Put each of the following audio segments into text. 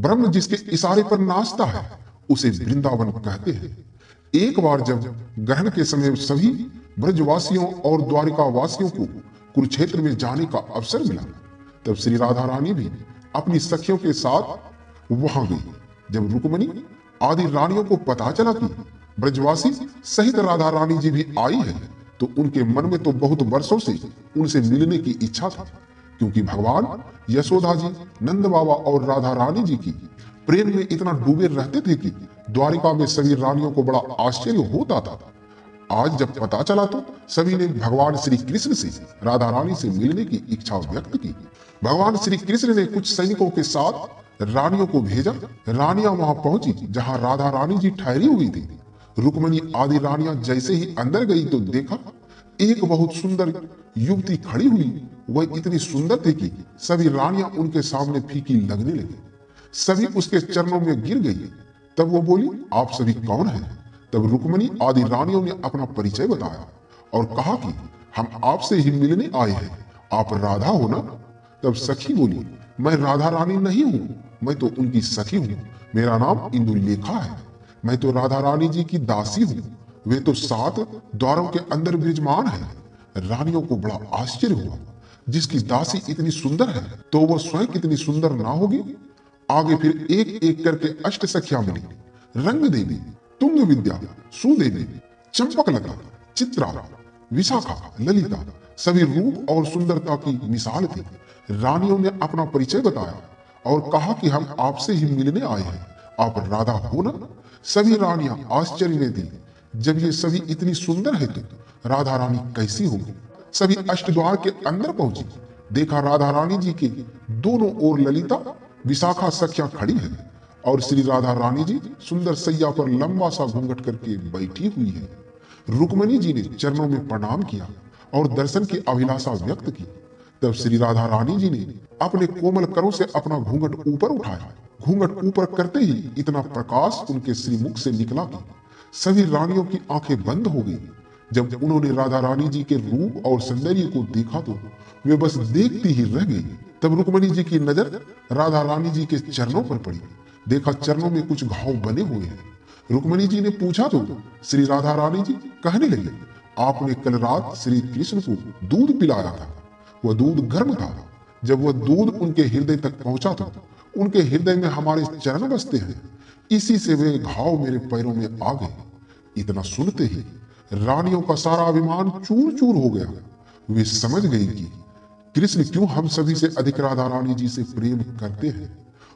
ब्रह्म जिसके इशारे पर नाचता है उसे वृंदावन कहते हैं। एक बार जब ग्रहण के समय सभी ब्रजवासियों और द्वारिका वासियों को कुरुक्षेत्र में जाने का अवसर मिला, तब श्री राधा रानी भी अपनी सखियों के साथ वहां गई। जब रुक्मणी आदि रानियों को पता चला कि ब्रजवासी सहित राधा रानी जी भी आई है, तो उनके मन में तो बहुत वर्षों से उनसे मिलने की इच्छा थी, क्योंकि भगवान यशोदा जी, नंद बाबा और राधा रानी जी की प्रेम में इतना डूबे रहते थे कि द्वारिका में सभी रानियों को बड़ा आश्चर्य होता था। आज जब पता चला तो सभी ने भगवान श्री कृष्ण से राधा रानी से मिलने की इच्छा व्यक्त की। भगवान श्री कृष्ण ने कुछ सैनिकों के साथ रानियों को भेजा। रानियां वहां पहुंची जहां राधा रानी जी ठहरी हुई थी। रुक्मणी आदि रानियां जैसे ही अंदर गई तो देखा एक बहुत सुंदर युवती खड़ी हुई। वह इतनी सुंदर थी कि सभी रानियां उनके सामने फीकी लगने लगी। सभी उसके चरणों में गिर गई। तब वो बोली, आप सभी कौन हैं? तब रुक्मणी आदि रानियों ने अपना परिचय बताया और कहा कि हम आपसे ही मिलने आए हैं, आप राधा हो ना? तब सखी बोली, मैं राधा रानी नहीं हूं, मैं तो उनकी सखी हूं। मेरा नाम इंदुलेखा है। मैं तो राधा रानी जी की दासी हूं। वे तो 7 द्वारों के अंदर विराजमान है। रानियों को बड़ा आश्चर्य हुआ, जिसकी दासी इतनी सुंदर है तो वह स्वयं कितनी सुंदर ना होगी। आगे फिर एक एक करके अष्ट सखियां मिली। रंग देवी, तुंग विद्या, सुदेवी, चंपकलता, चित्रा, विशाखा, ललिता सभी रूप और सुंदरता की मिसाल थी। रानियों ने अपना परिचय बताया और कहा कि हम आपसे ही मिलने आए हैं, आप राधा हो ना? सभी रानियां आश्चर्य में थी। जब ये सभी इतनी सुंदर है तो राधा रानी कैसी होगी? सभी अष्टद्वार के अंदर पहुंची। देखा राधा रानी जी के दोनों ओर ललिता, विशाखा सखियां खड़ी है और श्री राधा रानी जी सुंदर सैया पर लंबा सा घूंघट करके बैठी हुई है। रुक्मणी जी ने चरणों में प्रणाम किया और दर्शन की अभिलाषा व्यक्त की। तब श्री राधा रानी जी ने अपने कोमल करों से अपना घूंघट ऊपर उठाया। घूंघट ऊपर करते ही इतना प्रकाश उनके श्रीमुख से निकला कि सभी रानियों की आंखें बंद हो गई। जब उन्होंने राधा रानी जी के रूप और सौंदर्य को देखा तो वे बस देखती ही रह गई। तब रुक्मणी जी की नजर राधा रानी जी के चरणों पर पड़ी। देखा चरणों में कुछ घाव बने हुए हैं। रुक्मणी जी ने पूछा तो श्री राधा रानी जी कहने लगे, आपने कल रात श्री कृष्ण को दूध पिलाया था। वह दूध गर्म था। जब वह दूध उनके हृदय तक पहुंचा तो उनके हृदय में हमारे चरण बसते हैं। इसी से वे घाव मेरे पैरों में आ गए। इतना सुनते ही रानियों का सारा अभिमान चूर चूर हो गया। वे समझ गई कि कृष्ण क्यों हम सभी से अधिक राधा रानी जी से प्रेम करते हैं।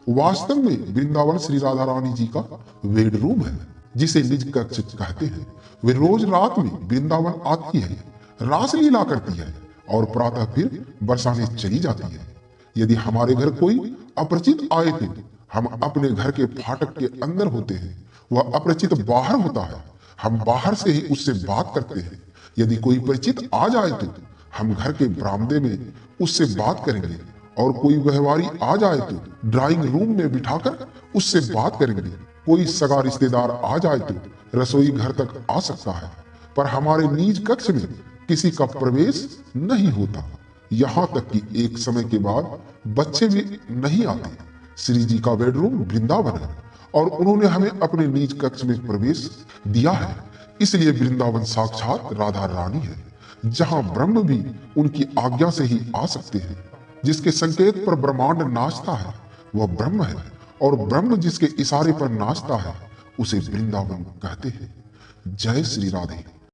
वास्तव में वृंदावन श्री राधा रानी जी का बेडरूम है, जिसे निज कक्ष कहते हैं। वे रोज रात में वृंदावन आती है, रास लीला करती है और प्रातः फिर बरसाने चली जाती है। यदि हमारे घर कोई अपरिचित आए तो हम अपने घर के फाटक के अंदर होते हैं, वह अपरिचित बाहर होता है, हम बाहर से ही उससे बात करते हैं। यदि कोई परिचित आ जाए तो हम घर के बरामदे में उससे बात करेंगे और कोई व्यवहारी आ जाए तो ड्राइंग रूम में बिठाकर उससे बात करेंगे। कोई सगा रिश्तेदार आ जाए तो रसोई घर तक आ सकता है, पर हमारे निज कक्ष में किसी का प्रवेश नहीं होता। यहाँ तक कि एक समय के बाद बच्चे भी नहीं आते। श्री जी का बेडरूम वृंदावन है और उन्होंने हमें अपने निज कक्ष में प्रवेश दिया है। इसलिए वृंदावन साक्षात राधा रानी है, जहां ब्रह्म भी उनकी आज्ञा से ही आ सकते हैं। जिसके संकेत पर ब्रह्मांड नाचता है वह ब्रह्म है, और ब्रह्म जिसके इशारे पर नाचता है उसे वृंदावन कहते हैं। जय श्री राधे।